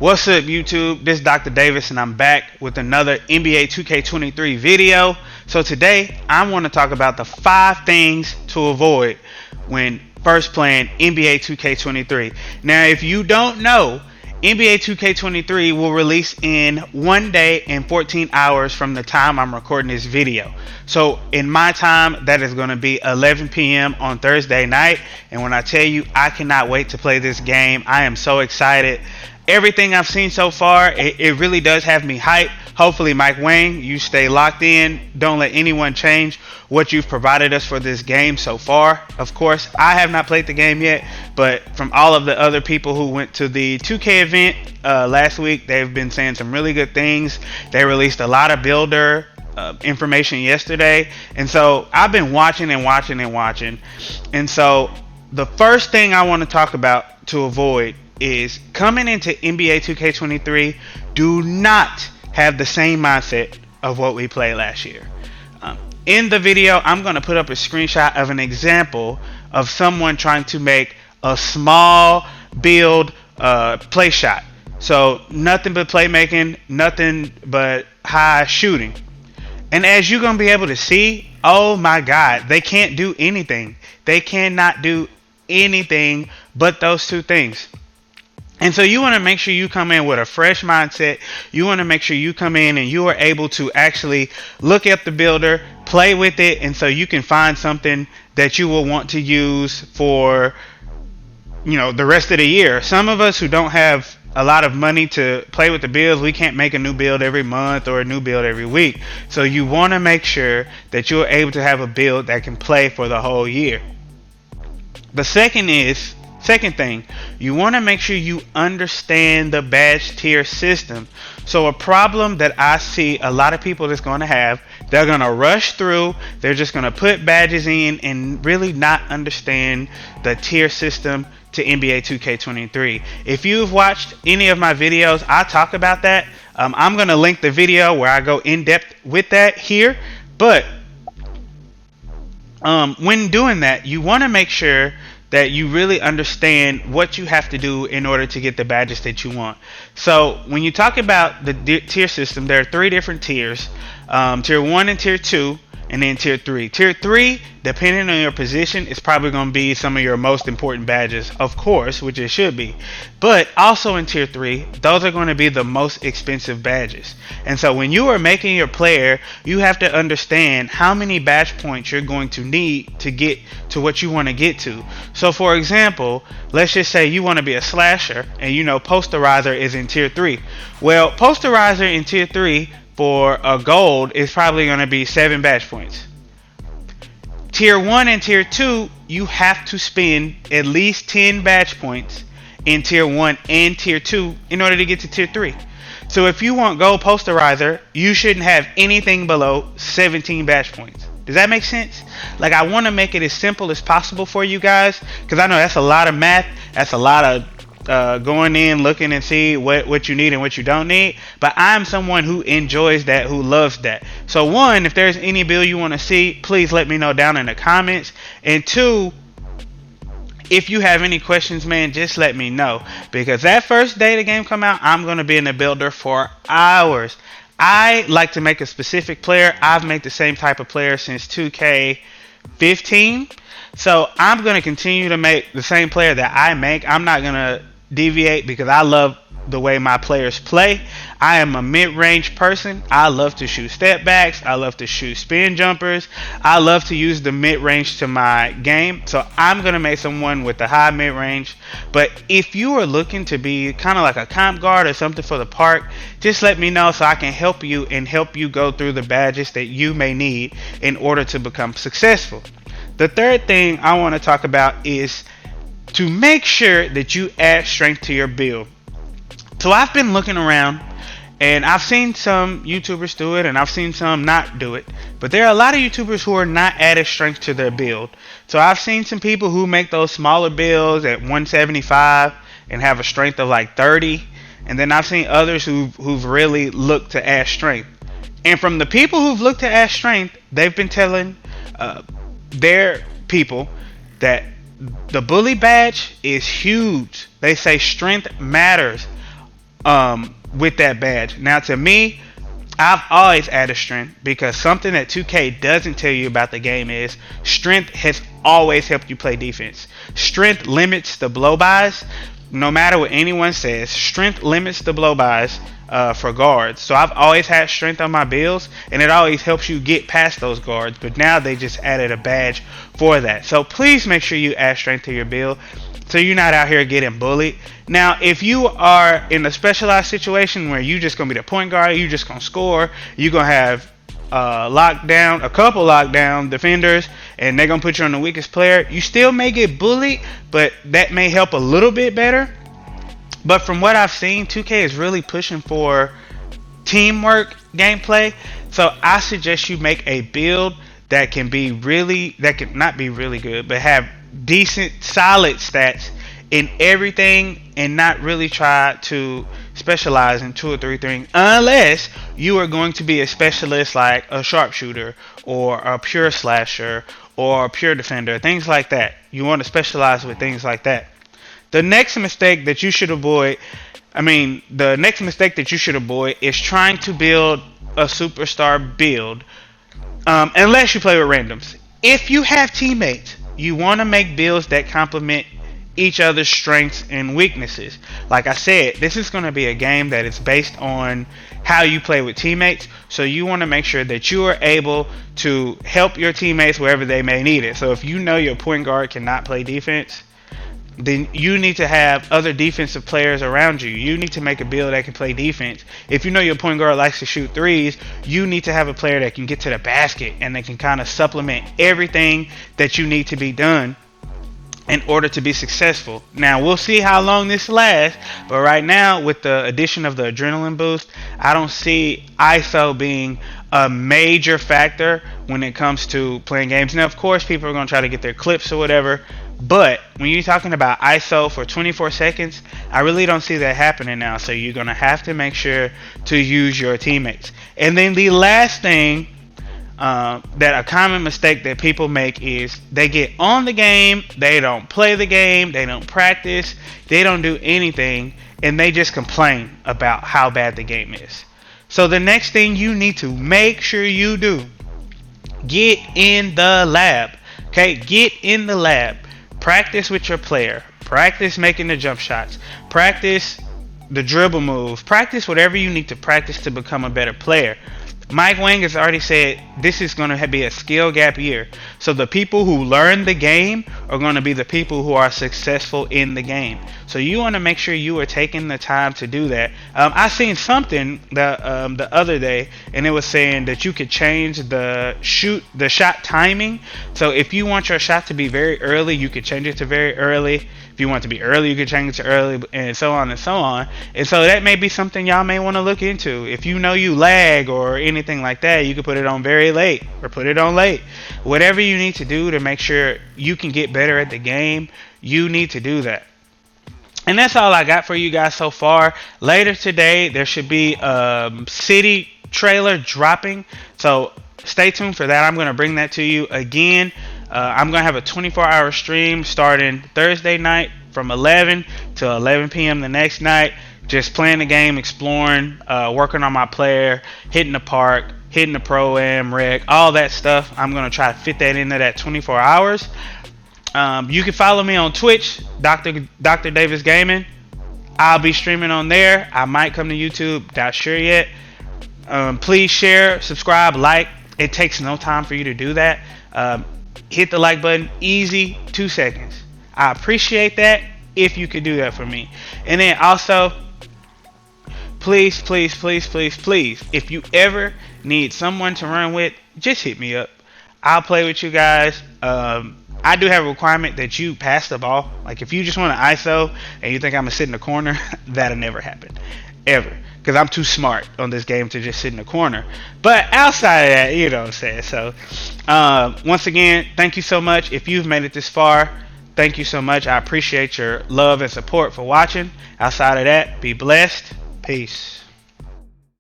What's up, YouTube? This is Dr. Davis, and I'm back with another NBA 2K23 video. So today, I want to talk about the 5 things to avoid when first playing NBA 2K23. Now, if you don't know, NBA 2K23 will release in 1 day and 14 hours from the time I'm recording this video. So in my time, that is going to be 11 p.m. on Thursday night. And when I tell you, I cannot wait to play this game. I am so excited. Everything I've seen so far, it really does have me hyped. Hopefully, Mike Wang, you stay locked in. Don't let anyone change what you've provided us for this game so far. Of course, I have not played the game yet, but from all of the other people who went to the 2K event last week, they've been saying some really good things. They released a lot of builder information yesterday, and so I've been watching. And so the first thing I want to talk about to avoid is coming into NBA 2K23, do not have the same mindset of what we played last year. In the video, I'm going to put up a screenshot of an example of someone trying to make a small build play shot. So nothing but playmaking, nothing but high shooting. And as you're going to be able to see, oh my God, they can't do anything. They cannot do anything but those two things. And so you want to make sure you come in with a fresh mindset. You want to make sure you come in and you are able to actually look at the builder, play with it, and so you can find something that you will want to use for, the rest of the year. Some of us who don't have a lot of money to play with the builds, we can't make a new build every month or a new build every week. So you want to make sure that you're able to have a build that can play for the whole year. The second thing, you want to make sure you understand the badge tier system. So a problem that I see a lot of people that's going to have, they're going to rush through, they're just going to put badges in and really not understand the tier system to NBA 2K23. If you've watched any of my videos, I talk about that. I'm going to link the video where I go in depth with that here. But when doing that, you want to make sure that you really understand what you have to do in order to get the badges that you want. So when you talk about the tier system, there are 3 different tiers. Tier 1 and tier 2, and then tier 3. Tier 3, depending on your position, is probably going to be some of your most important badges, of course, which it should be. But also in tier 3, those are going to be the most expensive badges. And so when you are making your player, you have to understand how many badge points you're going to need to get to what you want to get to. So for example, let's just say you want to be a slasher and posterizer is in tier 3. Well, posterizer in tier 3 for a gold is probably going to be 7 badge points. Tier 1 and tier 2, you have to spend at least 10 badge points in tier 1 and tier 2 in order to get to tier 3. So if you want gold posterizer, you shouldn't have anything below 17 badge points. Does that make sense? Like, I want to make it as simple as possible for you guys, because I know that's a lot of math. That's a lot of going in, looking and see what you need and what you don't need. But I'm someone who enjoys that, who loves that. So 1, if there's any build you want to see, please let me know down in the comments. And 2, if you have any questions, man, just let me know, because that first day the game come out, I'm going to be in the builder for hours. I like to make a specific player. I've made the same type of player since 2K15. So I'm going to continue to make the same player that I make. I'm not going to deviate because I love the way my players play. I am a mid-range person. I love to shoot step backs. I love to shoot spin jumpers. I love to use the mid-range to my game. So I'm going to make someone with the high mid-range. But if you are looking to be kind of like a comp guard or something for the park, just let me know so I can help you and help you go through the badges that you may need in order to become successful. The third thing I want to talk about is to make sure that you add strength to your build. So I've been looking around and I've seen some YouTubers do it and I've seen some not do it. But there are a lot of YouTubers who are not adding strength to their build. So I've seen some people who make those smaller builds at 175 and have a strength of like 30. And then I've seen others who've really looked to add strength. And from the people who've looked to add strength, they've been telling their people that the bully badge is huge. They say strength matters. with that badge. Now, to me, I've always added strength because something that 2K doesn't tell you about the game is strength has always helped you play defense. Strength limits the blow bys. No matter what anyone says, strength limits the blow bys for guards. So I've always had strength on my builds, and it always helps you get past those guards. But now they just added a badge for that. So please make sure you add strength to your build, so you're not out here getting bullied. Now, if you are in a specialized situation where you just gonna be the point guard, you just gonna score, you're gonna have a couple lockdown defenders, and they're gonna put you on the weakest player. You still may get bullied, but that may help a little bit better. But from what I've seen, 2K is really pushing for teamwork gameplay. So I suggest you make a build that can not be really good, but have decent, solid stats in everything, and not really try to specialize in 2 or 3 things unless you are going to be a specialist like a sharpshooter or a pure slasher or a pure defender, things like that. You want to specialize with things like that. The next mistake that you should avoid is trying to build a superstar build unless you play with randoms. If you have teammates, you want to make builds that complement each other's strengths and weaknesses. Like I said, this is going to be a game that is based on how you play with teammates, so you want to make sure that you are able to help your teammates wherever they may need it. So if you know your point guard cannot play defense, then you need to have other defensive players around you. You need to make a build that can play defense. If you know your point guard likes to shoot threes, you need to have a player that can get to the basket and that can kind of supplement everything that you need to be done in order to be successful. Now, we'll see how long this lasts, but right now, with the addition of the adrenaline boost, I don't see ISO being a major factor when it comes to playing games. Now, of course, people are going to try to get their clips or whatever, but when you're talking about ISO for 24 seconds, I really don't see that happening now. So you're going to have to make sure to use your teammates. And then the last thing, that a common mistake that people make is they get on the game, they don't play the game, they don't practice, they don't do anything, and they just complain about how bad the game is. So the next thing you need to make sure you do, get in the lab. Okay, get in the lab. Practice with your player. Practice making the jump shots. Practice the dribble moves. Practice whatever you need to practice to become a better player. Mike Wang has already said this is going to be a skill gap year. So the people who learn the game are going to be the people who are successful in the game. So you want to make sure you are taking the time to do that. I seen something the other day, and it was saying that you could change the shot timing. So if you want your shot to be very early, you could change it to very early. If you want it to be early, you can change it to early, and so on and so on. And so that may be something y'all may want to look into. If you know you lag or anything like that, you can put it on very late or put it on late. Whatever you need to do to make sure you can get better at the game, you need to do that. And that's all I got for you guys so far. Later today, there should be a City trailer dropping. So stay tuned for that. I'm going to bring that to you again. I'm going to have a 24-hour stream starting Thursday night from 11 to 11 p.m. the next night. Just playing the game, exploring, working on my player, hitting the park, hitting the pro-am, rec, all that stuff. I'm going to try to fit that into that 24 hours. You can follow me on Twitch, Dr. Davis Gaming. I'll be streaming on there. I might come to YouTube, not sure yet. Please share, subscribe, like. It takes no time for you to do that. Hit the like button, easy, 2 seconds. I appreciate that if you could do that for me. And then also, please, if you ever need someone to run with, just hit me up. I'll play with you guys. I do have a requirement that you pass the ball. Like if you just want to ISO and you think I'm gonna sit in the corner, that'll never happen, ever. Because I'm too smart on this game to just sit in the corner. But outside of that, you know what I'm saying. So once again, thank you so much. If you've made it this far, thank you so much. I appreciate your love and support for watching. Outside of that, be blessed. Peace.